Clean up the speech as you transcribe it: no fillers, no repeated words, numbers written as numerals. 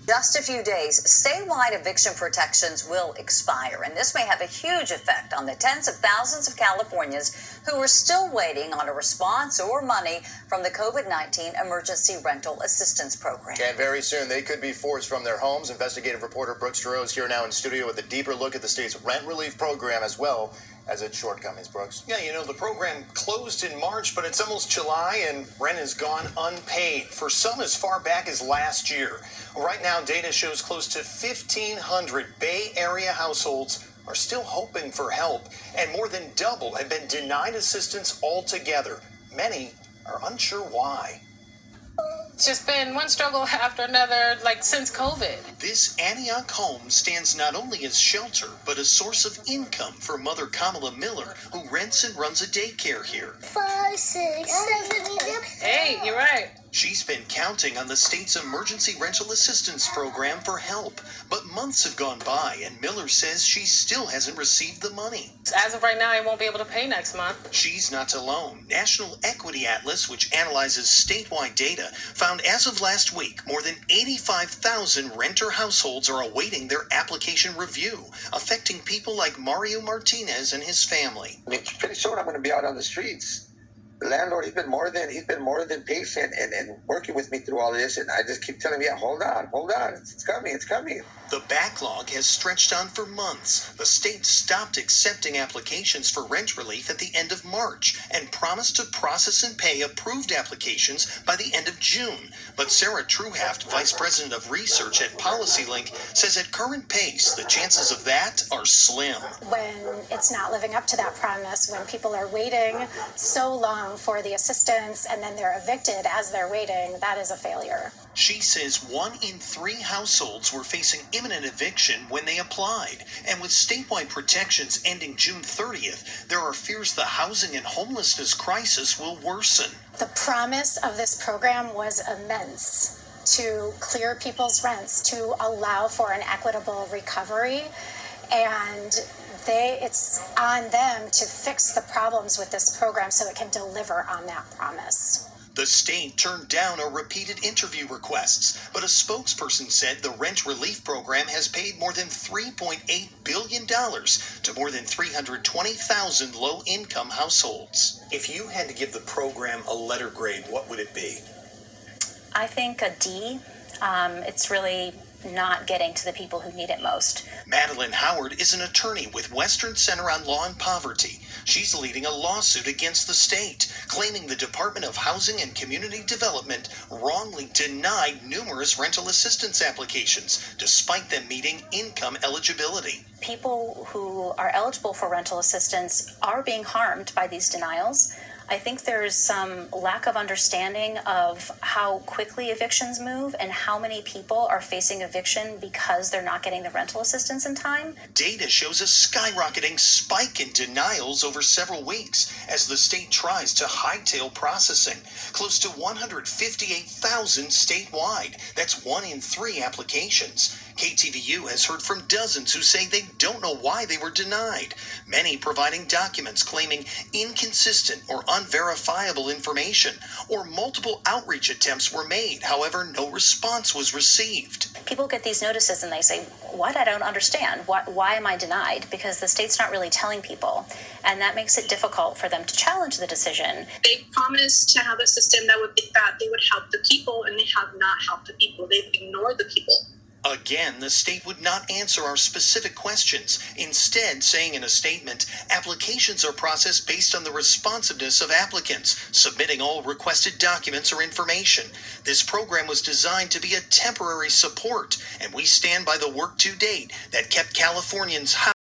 Just a few days, statewide eviction protections will expire, and this may have a huge effect on the tens of thousands of Californians who are still waiting on a response or money from the COVID-19 Emergency Rental Assistance Program. And very soon, they could be forced from their homes. Investigative reporter Brooks Giroux is here now in studio with a deeper look at the state's rent relief program as well as its shortcomings. Brooks. Yeah, the program closed in March, but it's almost July and rent has gone unpaid for some as far back as last year. Right now, data shows close to 1,500 Bay Area households are still hoping for help, and more than double have been denied assistance altogether. Many are unsure why. It's just been one struggle after another, since COVID. This Antioch home stands not only as shelter, but a source of income for mother Kamala Miller, who rents and runs a daycare here. 5, 6, 7, 8. Hey, you're right. She's been counting on the state's emergency rental assistance program for help, but months have gone by and Miller says she still hasn't received the money. As of right now, I won't be able to pay next month. She's not alone. National Equity Atlas, which analyzes statewide data, found as of last week, more than 85,000 renter households are awaiting their application review, affecting people like Mario Martinez and his family. Pretty soon I'm going to be out on the streets. The landlord, he's been more than patient and working with me through all this, and I just keep telling him, yeah, hold on, it's coming. The backlog has stretched on for months. The state stopped accepting applications for rent relief at the end of March and promised to process and pay approved applications by the end of June. But Sarah Truhaft, Vice President of Research at PolicyLink, says at current pace, the chances of that are slim. When it's not living up to that promise, when people are waiting so long for the assistance and then they're evicted as they're waiting, that is a failure. She says 1 in 3 households were facing imminent eviction when they applied. And with statewide protections ending June 30th, there are fears the housing and homelessness crisis will worsen. The promise of this program was immense, to clear people's rents, to allow for an equitable recovery, and it's on them to fix the problems with this program so it can deliver on that promise. The state turned down our repeated interview requests, but a spokesperson said the rent relief program has paid more than $3.8 billion to more than 320,000 low-income households. If you had to give the program a letter grade, what would it be? I think a D. It's really not getting to the people who need it most. Madeline Howard is an attorney with Western Center on Law and Poverty. She's leading a lawsuit against the state, claiming the Department of Housing and Community Development wrongly denied numerous rental assistance applications, despite them meeting income eligibility. People who are eligible for rental assistance are being harmed by these denials. I think there's some lack of understanding of how quickly evictions move and how many people are facing eviction because they're not getting the rental assistance in time. Data shows a skyrocketing spike in denials over several weeks as the state tries to hightail processing. Close to 158,000 statewide. That's 1 in 3 applications. KTVU has heard from dozens who say they don't know why they were denied, many providing documents claiming inconsistent or unverifiable information, or multiple outreach attempts were made, however, no response was received. People get these notices and they say, what? I don't understand. Why am I denied? Because the state's not really telling people, and that makes it difficult for them to challenge the decision. They promised to have a system that they would help the people, and they have not helped the people. They've ignored the people. Again, the state would not answer our specific questions, instead saying in a statement, applications are processed based on the responsiveness of applicants, submitting all requested documents or information. This program was designed to be a temporary support, and we stand by the work to date that kept Californians